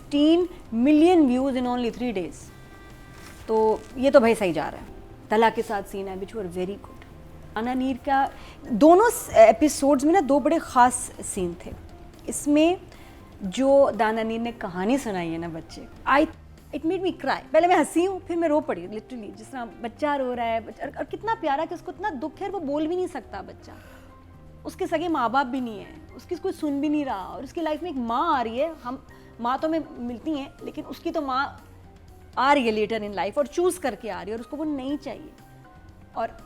15 million views in only 3 days। तो ये तो भाई सही जा रहा है। तला के साथ सीन है विच वर वेरी गुड। दाना नीर का दोनों एपिसोड्स में ना 2 बड़े ख़ास सीन थे। इसमें जो दाना नीर ने कहानी सुनाई है ना बच्चे, इट मेड मी क्राई। पहले मैं हंसी हूँ, फिर मैं रो पड़ी लिटरली। जिस तरह बच्चा रो रहा है और कितना प्यारा कि उसको इतना दुख है, वो बोल भी नहीं सकता बच्चा, उसके सगे माँ बाप भी नहीं है, उसकी कोई सुन भी नहीं रहा, और उसकी लाइफ में एक माँ आ रही है। हम माँ तो हमें मिलती हैं, लेकिन उसकी तो माँ आ रही है लेटर इन लाइफ और चूज़ करके आ रही है, और उसको वो नहीं चाहिए। और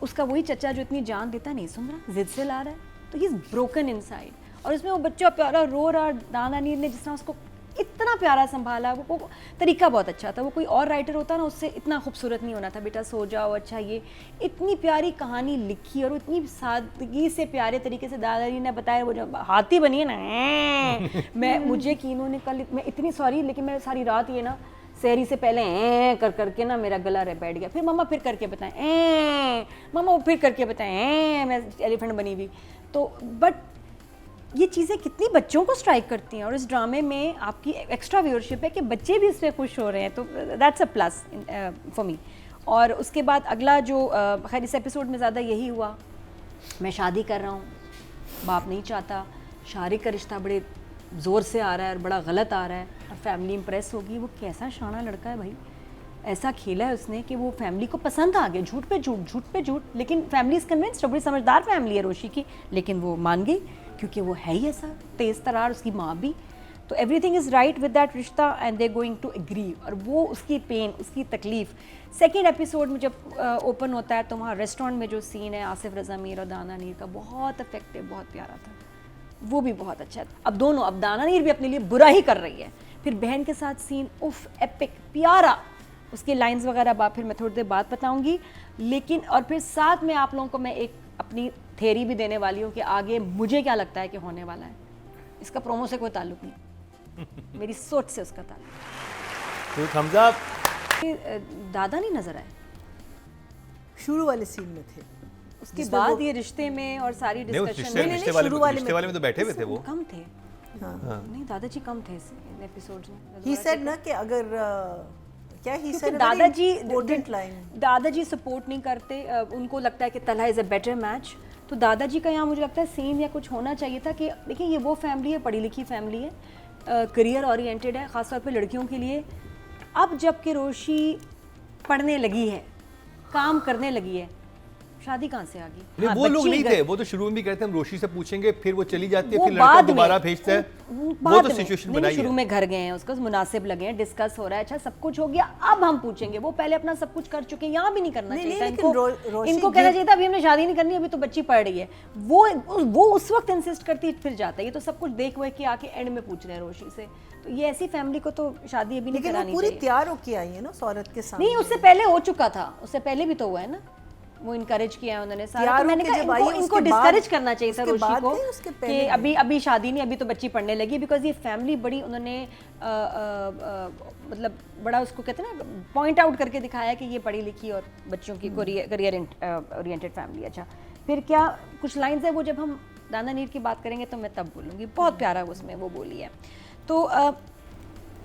उसका वही चचा जो इतनी जान देता नहीं सुन रहा, जिद से ला रहा है, तो ही इज़ ब्रोकन इनसाइड। और उसमें वो बच्चा प्यारा रो रहा, दाना नीर ने जिस तरह उसको इतना प्यारा संभाला, वो तरीका बहुत अच्छा था। वो कोई और राइटर होता ना, उससे इतना खूबसूरत नहीं होना था, बेटा सो जाओ, अच्छा ये इतनी प्यारी कहानी लिखी, और इतनी सादगी से प्यारे तरीके से दादाजी ने बताया। वो जो हाथी बनी है ना मैं मुझे कि इन्होंने कल, मैं इतनी सॉरी, लेकिन मैं सारी रात ये ना सहरी से पहले कर करके ना मेरा गला बैठ गया। फिर मम्मा फिर करके बताएं, मम्मा वो फिर करके बताएं, मैं एलिफेंट बनी हुई। तो बट ये चीज़ें कितनी बच्चों को स्ट्राइक करती हैं, और इस ड्रामे में आपकी एक्स्ट्रा व्यूअरशिप है कि बच्चे भी इससे खुश हो रहे हैं, तो that's a plus for me. और उसके बाद अगला जो खैर इस एपिसोड में ज़्यादा यही हुआ, मैं शादी कर रहा हूँ, बाप नहीं चाहता, शादी का रिश्ता बड़े ज़ोर से आ रहा है और बड़ा गलत आ रहा है, और फैमिली इम्प्रेस होगी। वो कैसा शाना लड़का है भाई, ऐसा खेला है उसने कि वो फैमिली को पसंद आ गया, झूठ पे झूठ, झूठ पे झूठ, लेकिन फैमिली इज़ कन्विंस्ड। बड़ी समझदार फैमिली है रोशी की, लेकिन वो मान गई क्योंकि वो है ही ऐसा तेज़ तरार, उसकी माँ भी। तो everything is right with that रिश्ता and they going to agree. और वो उसकी पेन, उसकी तकलीफ़ सेकेंड एपिसोड में जब ओपन होता है, तो वहाँ रेस्टोरेंट में जो सीन है आसिफ रज़ा मीर और दाना नीर का, बहुत इफेक्टिव, बहुत प्यारा था, वो भी बहुत अच्छा था। अब दोनों, अब दाना नीर भी अपने लिए बुरा ही कर रही है, फिर बहन के साथ सीन उफ एपिक प्यारा, उसकी लाइंस वगैरह फिर मैं थोड़ी देर बाद बताऊंगी। लेकिन और फिर साथ में आप लोगों को मैं एक अपनी थ्योरी भी देने वाली हूँ कि आगे मुझे क्या लगता है कि होने वाला है। इसका प्रोमो से कोई ताल्लुक नहीं, मेरी सोच से उसका ताल्लुक। तो thumbs up। दादा नहीं नजर आए शुरू वाले सीन में थे, उसके बाद ये रिश्ते में और सारी डिस्कशन रिश्ते वाले में तो बैठे हुए थे, वो कम थे। हाँ। नहीं दादाजी कम थे इस एपिसोड्स में। ही सेड ना कि अगर क्या ही सेड, दादाजी सपोर्ट नहीं करते, उनको लगता है कि Talha is a better match. तो दादाजी का यहाँ मुझे लगता है सीन या कुछ होना चाहिए था कि देखिए ये वो फैमिली है, पढ़ी लिखी फैमिली है, करियर ओरिएंटेड है, ख़ासतौर पे लड़कियों के लिए। अब जबकि रोशी पढ़ने लगी है, काम करने लगी है, शादी कहाँ से आ गई? नहीं, वो लोग नहीं थे, वो तो शुरू में भी कहते हैं हम रोशी से पूछेंगे, फिर वो चली जाती है, फिर लड़का दोबारा भेजता है, वो तो सिचुएशन बनाई है। शुरू में घर गए हैं, उसको मुनासिब लगे हैं, डिस्कस हो रहा है, अच्छा सब कुछ हो गया, अब हम पूछेंगे। वो पहले अपना सब कुछ कर चुके हैं, यहाँ भी नहीं करना चाहिए था इनको कहना चाहिए था अभी हमने शादी नहीं करनी, अभी तो बच्ची पढ़ रही है। वो उस वक्त इंसिस्ट करती फिर जाता है, ये तो सब कुछ देख हुए कि आके एंड में पूछ रहे हैं रोशी से। तो ये ऐसी फैमिली को तो शादी अभी नहीं करानी चाहिए। पूरी तैयार होके आई है ना उस औरत के सामने। नहीं, उससे पहले हो चुका था, उससे पहले भी तो हुआ है ना, वो इनकरेज किया है उन्होंने सारा। तो मैंने कहा इनको डिस्करेज करना चाहिए था रोशी को कि अभी शादी नहीं, अभी तो बच्ची पढ़ने लगी। बिकॉज ये फैमिली बड़ी उन्होंने मतलब बड़ा उसको कहते हैं ना पॉइंट आउट करके दिखाया कि ये पढ़ी लिखी और बच्चों की करियर ओरिएंटेड फैमिली। अच्छा फिर क्या कुछ लाइन्स है वो जब हम दाना नीर की बात करेंगे तो मैं तब बोलूँगी, बहुत प्यारा उसमें वो बोली है। तो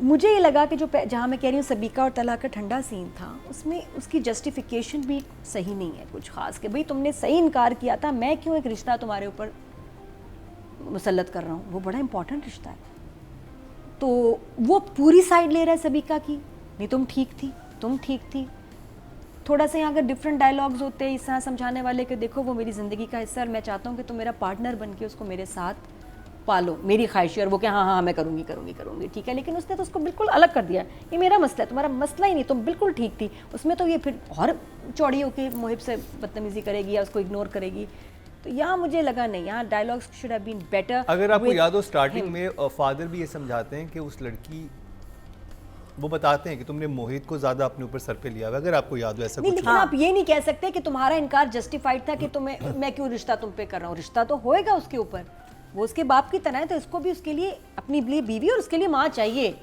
मुझे ये लगा कि जो जहाँ मैं कह रही हूँ सबीका और तलहा का ठंडा सीन था, उसमें उसकी जस्टिफिकेशन भी सही नहीं है कुछ खास के भाई तुमने सही इनकार किया था, मैं क्यों एक रिश्ता तुम्हारे ऊपर मुसल्लत कर रहा हूँ, वो बड़ा इंपॉर्टेंट रिश्ता है। तो वो पूरी साइड ले रहा है सबीका की, नहीं तुम ठीक थी, तुम ठीक थी। थोड़ा सा यहाँ अगर डिफरेंट डायलॉग्स होते इस तरह समझाने वाले कि देखो वो मेरी ज़िंदगी का हिस्सा है और मैं चाहता हूँ कि तुम मेरा पार्टनर बन के उसको मेरे साथ पालो, मेरी ख्वाहिश है। और वो क्या हाँ मैं करूँगी ठीक है, लेकिन उसने तो उसको बिल्कुल अलग कर दिया, ये मेरा मसला है, तुम्हारा मसला ही नहीं, तुम बिल्कुल ठीक थी। उसमें तो ये फिर और चौड़ी होकर मुहिब से बदतमीजी करेगी या उसको इग्नोर करेगी। तो यहाँ मुझे लगा नहीं, यहाँ dialogues should have been better. अगर आपको याद हो स्टार्टिंग में फादर भी ये समझाते हैं कि उस लड़की, वो बताते हैं कि तुमने मोहित को ज्यादा अपने ऊपर सर पे लिया हुआ, अगर आपको याद हो ऐसा नहीं, कुछ। लेकिन आप ये नहीं कह सकते कि तुम्हारा इनकार जस्टिफाइड था कि तुम्हें मैं क्यों रिश्ता तुम पे कर रहा हूँ। रिश्ता तो होएगा उसके ऊपर, वो उसके बाप की तरह है, तो इसको भी उसके लिए अपनी बीवी और उसके लिए माँ चाहिए,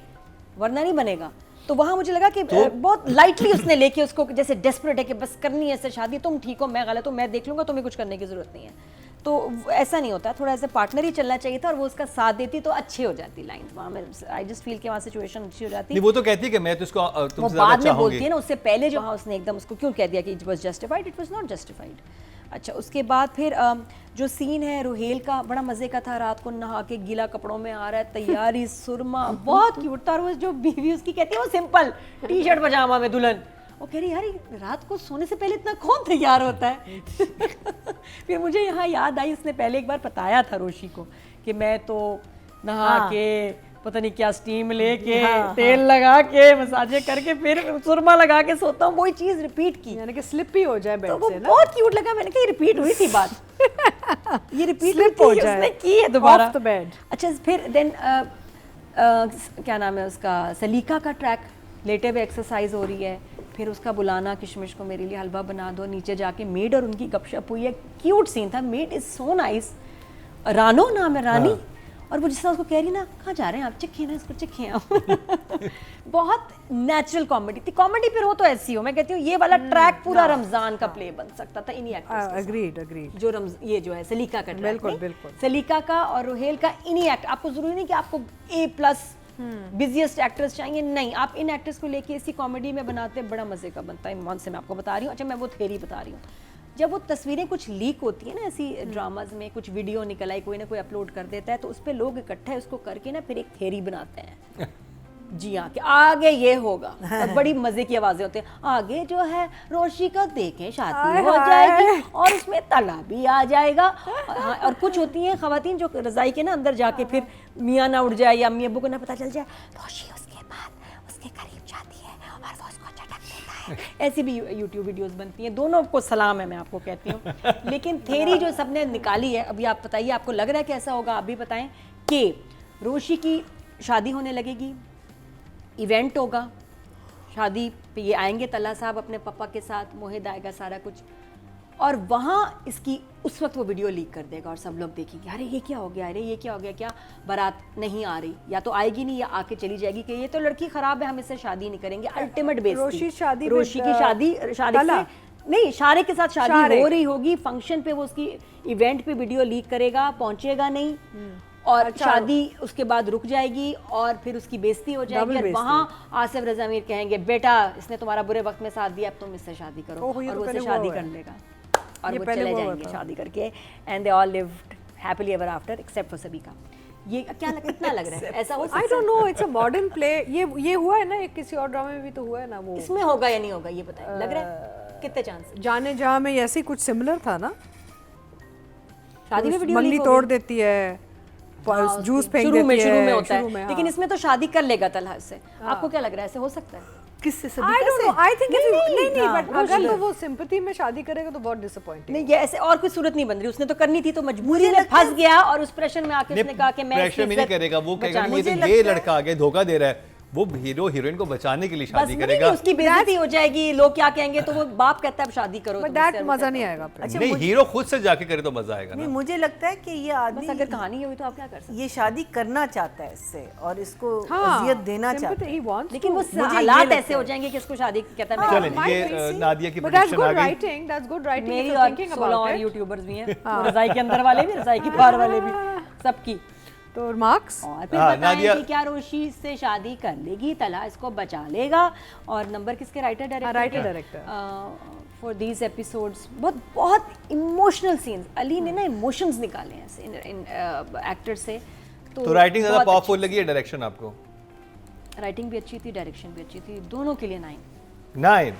वरना नहीं बनेगा। तो वहाँ मुझे लगा कि बहुत लाइटली उसने लेके उसको जैसे डेस्परेट है कि बस करनी है इससे शादी, तुम ठीक हो मैं गलत हूँ, मैं देख लूंगा, तुम्हें कुछ करने की जरूरत नहीं है। तो ऐसा नहीं होता, थोड़ा ऐसे पार्टनर ही चलना चाहिए था और वो उसका साथ देती तो अच्छी हो जाती लाइन वहाँ में। आई जस्ट फील कि वहाँ सिचुएशन अच्छी हो जाती। नहीं वो तो कहती है कि मैं तो इसको वो तुमसे ज्यादा बाद अच्छा में बोलती होंगी। है ना, उससे पहले जो हाँ उसने एकदम उसको क्यों कह दिया कि it was justified, it was not justified. अच्छा उसके बाद फिर जो सीन है रोहेल का बड़ा मजे का था, रात को नहा के गीला कपड़ों में आ रहा है, तैयारी सुरमा बहुत क्यूट था। और वो जो बीवी उसकी कहती है वो सिंपल टी शर्ट पजामा में दुल्हन, वो कह रही यार रात को सोने से पहले इतना कौन तैयार होता है। फिर मुझे यहाँ याद आई, उसने पहले एक बार बताया था रोशी को कि मैं तो नहा के पता नहीं क्या स्टीम लेके तेल लगा के मसाजें करके फिर सुरमा लगा के सोता हूँ, वही चीज रिपीट की, यानी कि स्लिप ही हो जाए तो बेड वो से ना, बहुत क्यूट लगा। मैंने कहा ये रिपीट हुई थी बात, ये रिपीट हुई Slip हो थी, जाए उसने की है दोबारा off the bed। अच्छा फिर देन क्या नाम है उसका, सलीका का ट्रैक, लेटे हुए एक्सरसाइज हो रही है, फिर उसका बुलाना किशमिश को मेरे लिए हलवा बना दो, नीचे जाके मेड और उनकी गपशप हुई है, क्यूट सीन था। मेड इज सो नाइस, रानो नाम है, रानी। और वो जिस तरह उसको कह रही ना कहाँ जा रहे हैं आप, चिखे ना इसको, चिखे आप। बहुत नेचुरल कॉमेडी थी। कॉमेडी फिर हो तो ऐसी हो, मैं कहती हूँ ये वाला ट्रैक पूरा रमजान का प्ले बन सकता था इन्हीं एक्टर्स के साथ। अग्रीड जो ये जो है सलीका का ट्रैक, बिल्कुल, नहीं? बिल्कुल। सलीका का और रोहेल का इन्हीं एक्ट, आपको जरूरी नहीं कि आपको A+ बिजिएस्ट एक्टर्स चाहिए, नहीं, आप इन एक्टर्स को लेके इसी कॉमेडी में बनाते बड़ा मजे का बनता है। ईमान से मैं आपको बता रही हूँ। अच्छा मैं वो थ्योरी बता रही हूँ, जब वो तस्वीरें कुछ लीक होती है ना ऐसी ड्रामाज में, कुछ वीडियो निकल आई, कोई ना कोई अपलोड कर देता है, तो उस पर लोग इकट्ठे उसको करके ना फिर एक थ्योरी बनाते हैं। जी हाँ, कि आगे ये होगा, और बड़ी मजे की आवाजें होती हैं, आगे जो है रोशी का देखें शादी हो जाएगी और उसमें तला भी आ जाएगा। हाँ, और कुछ होती हैं खवातीन जो रजाई के ना अंदर जाके फिर मियाँ ना उड़ जाए या अम्मी अब्बू को ना पता चल जाए, रोशी उसके बाद उसके करीब जाती है और वो उसको झटक देता है। ऐसी भी यूट्यूब वीडियोस बनती हैं, दोनों को सलाम है मैं आपको कहती हूँ। लेकिन थ्योरी जो सबने निकाली है, अभी आप बताइए आपको लग रहा है कि ऐसा होगा, आप भी बताएं, कि रोशी की शादी होने लगेगी, इवेंट होगा, शादी पे ये आएंगे तल्ला साहब अपने पापा के साथ, मोहित आएगा, सारा कुछ, और वहाँ इसकी उस वक्त वो वीडियो लीक कर देगा और सब लोग देखेंगे अरे ये क्या हो गया, अरे ये क्या हो गया, क्या बारात नहीं आ रही, या तो आएगी नहीं या आके चली जाएगी कि ये तो लड़की खराब है, हम इससे शादी नहीं करेंगे। अल्टीमेट बेइज्जती। रोशी की शादी नहीं, शारे के साथ शादी हो रही होगी, फंक्शन पे वो उसकी इवेंट पे वीडियो लीक करेगा, पहुंचेगा नहीं, और शादी उसके बाद रुक जाएगी और फिर उसकी बेइज्जती हो जाएगी। और वहाँ आसिफ रज़ा मीर कहेंगे बेटा इसने तुम्हारा बुरे वक्त में साथ दिया, अब तुम इससे शादी करो, और वो इससे शादी कर लेगा और वो चले जाएंगे शादी करके, and they all lived happily ever after except for Sabika. ये क्या कितना लग रहा है ऐसा हो सकता है? I don't know, it's a modern play. ये हुआ है ना, एक किसी और ड्रामा में भी तो हुआ है ना, वो इसमें होगा या नहीं होगा ये बताएं, लग रहा है कितने चांस? जाने जहाँ में ऐसे ही कुछ सिमिलर था ना, शादी में वीडियो मंगली तोड़ देती है, जूस फेंक शुरू में देती है, होता है, लेकिन इसमें तो शादी कर लेगा तलहा से। आपको क्या लग रहा है ऐसे हो सकता है? किससे I सबीका don't से? know, I think नहीं, हाँ, but अगर तो वो सिंपैथी में शादी करेगा तो बहुत डिसअपॉइंटिंग। नहीं, ये ऐसे और कोई सूरत नहीं बन रही, उसने तो करनी थी, तो मजबूरी में फंस गया और उस प्रेशर में आके उसने कहा कि मैं प्रेशर में नहीं करेगा, वो कहेगा कि बचाने- ये लड़का आगे धोखा दे रहा है, वो हीरो हीरोइन को बचाने के लिए बस शादी नहीं, करेगा। उसकी बेइज्जती हो जाएगी, लोग क्या कहेंगे, तो वो बाप कहता है अब शादी करो, बट तो दैट मुझसे मजा अब नहीं कहता आएगा। अच्छा, नहीं, हीरो खुद से जाके करे तो मजा आएगा नहीं, ना। मुझे लगता है कि ये है। आदमी बस अगर कहानी ये हुई तो आप क्या कर सकते ये शादी करना चाहता है इससे और इसको हाँ, अजियत देना चाहता sympathy है। he wants लेकिन to। वो मुझे ये हालात लगता ऐसे हो है। जाएंगे कि इसको शादी कहता है चलें, मैं ये नादिया की But that's प्रेडिक्शन आ good गई। writing, that's good writing if मेरी you're और thinking 16 about और it। यूट्यूबर्स भी हैं, रजाई के अंदर वाले भी, रजाई के बाहर वाले भी, सबकी। तो मार्क्स और फिर हाँ, बताएं नादिया- कि क्या रोशी से शादी कर लेगी, तला इसको बचा लेगा, और नंबर किसके writer director for these episodes. बहुत इमोशनल सीन्स, अली ने ना इमोशंस निकाले हैं ऐसे इन एक्टर से। तो राइटिंग ज्यादा बहुत पावरफुल लगी है डायरेक्शन आपको? अच्छी- राइटिंग भी अच्छी थी, डायरेक्शन भी अच्छी थी, दोनों के लिए 9। 9।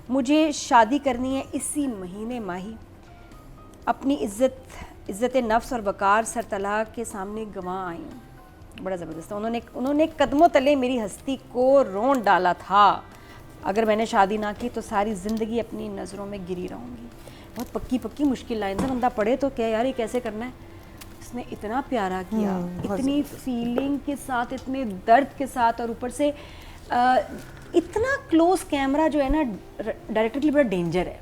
मुझे शादी करनी है इसी महीने माही, अपनी इज्जत नफ्स और वकार सरतला के सामने गंवा आई हूँ। बड़ा ज़बरदस्त है। उन्होंने कदमों तले मेरी हस्ती को रोंद डाला था। अगर मैंने शादी ना की तो सारी ज़िंदगी अपनी नज़रों में गिरी रहूँगी। बहुत पक्की मुश्किल लाइन से बंदा पढ़े तो क्या यार ये कैसे करना है। इसने इतना प्यारा किया, इतनी फीलिंग के साथ, इतने दर्द के साथ, और ऊपर से इतना क्लोज कैमरा जो है ना डायरेक्टर के लिए बड़ा डेंजर है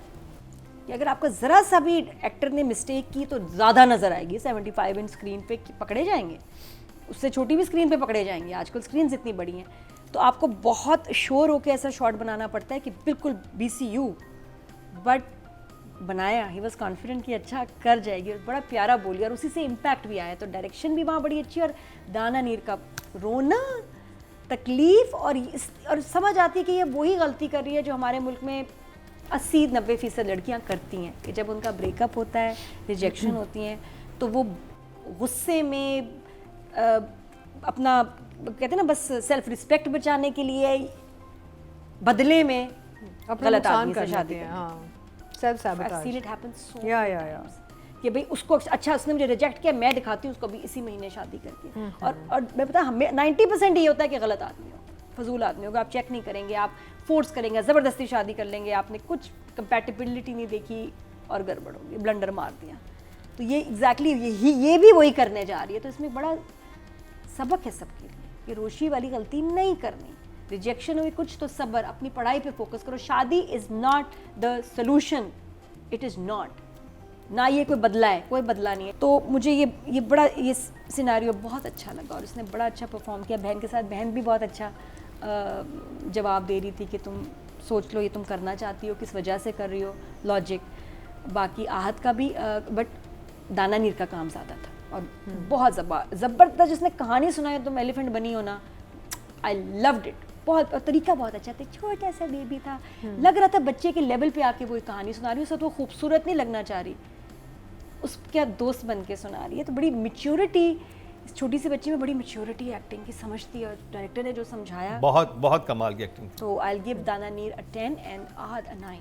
कि अगर आपका ज़रा सा भी एक्टर ने मिस्टेक की तो ज़्यादा नज़र आएगी। 75 इंच स्क्रीन पे पकड़े जाएंगे, उससे छोटी भी स्क्रीन पे पकड़े जाएंगे, आजकल स्क्रीन इतनी बड़ी हैं, तो आपको बहुत श्योर होकर ऐसा शॉट बनाना पड़ता है कि बिल्कुल BCU, बट बनाया, ही वॉज कॉन्फिडेंट कि अच्छा कर जाएगी, और बड़ा प्यारा बोली, और उसी से इम्पैक्ट भी आया। तो डायरेक्शन भी वहाँ बड़ी अच्छी, और दाना नीर का रोना, तकलीफ, और समझ आती है कि ये वही गलती कर रही है जो हमारे मुल्क में 80-90% लड़कियाँ करती हैं, कि जब उनका ब्रेकअप होता है, रिजेक्शन होती हैं, तो वो गुस्से में अपना कहते हैं ना, बस सेल्फ रिस्पेक्ट बचाने के लिए बदले में अपना गलत नुकसान आदमी से कर शादी लेते हैं, करते हैं। हाँ, self I've seen sabotage. it happen so या many या times. कि भाई उसको अच्छा, उसने मुझे रिजेक्ट किया, मैं दिखाती हूँ उसको भी इसी महीने शादी करके। और मैं पता, हमें 90% ये होता है कि गलत आदमी हो, फजूल आदमी होगा, आप चेक नहीं करेंगे, आप फोर्स करेंगे, ज़बरदस्ती शादी कर लेंगे, आपने कुछ कंपैटिबिलिटी नहीं देखी और गड़बड़ होगी, ब्लंडर मार दिया। तो ये एग्जैक्टली ये भी वही करने जा रही है। तो इसमें बड़ा सबक है सबके लिए कि रोशी वाली गलती नहीं करनी। रिजेक्शन हुई कुछ तो सब्र, अपनी पढ़ाई पे फोकस करो। शादी is not the solution, it is not, ना ये कोई बदला है, कोई बदला नहीं है। तो मुझे ये बड़ा ये सिनेरियो बहुत अच्छा लगा, और उसने बड़ा अच्छा परफॉर्म किया बहन के साथ। बहन भी बहुत अच्छा जवाब दे रही थी कि तुम सोच लो ये तुम करना चाहती हो, किस वजह से कर रही हो, लॉजिक। बाकी आहत का भी बट दाना नीर का काम ज़्यादा था, और बहुत ज़बरदस्त जिसने कहानी सुनाई, तुम एलिफेंट बनी हो ना, आई लव्ड इट। बहुत, और तरीका बहुत अच्छा था, छोटा सा बेबी था, लग रहा था बच्चे के लेवल पे आके वो कहानी सुना रही है। तो खूबसूरत नहीं लगना चाह रही, उसका दोस्त बन के सुना रही है। तो बड़ी मैच्योरिटी, इस छोटी सी बच्ची में बड़ी मैच्योरिटी एक्टिंग की समझती है, और डायरेक्टर ने जो समझाया बहुत बहुत कमाल की एक्टिंग। तो आई विल गिव दाना नीर a 10 and आहत a 9।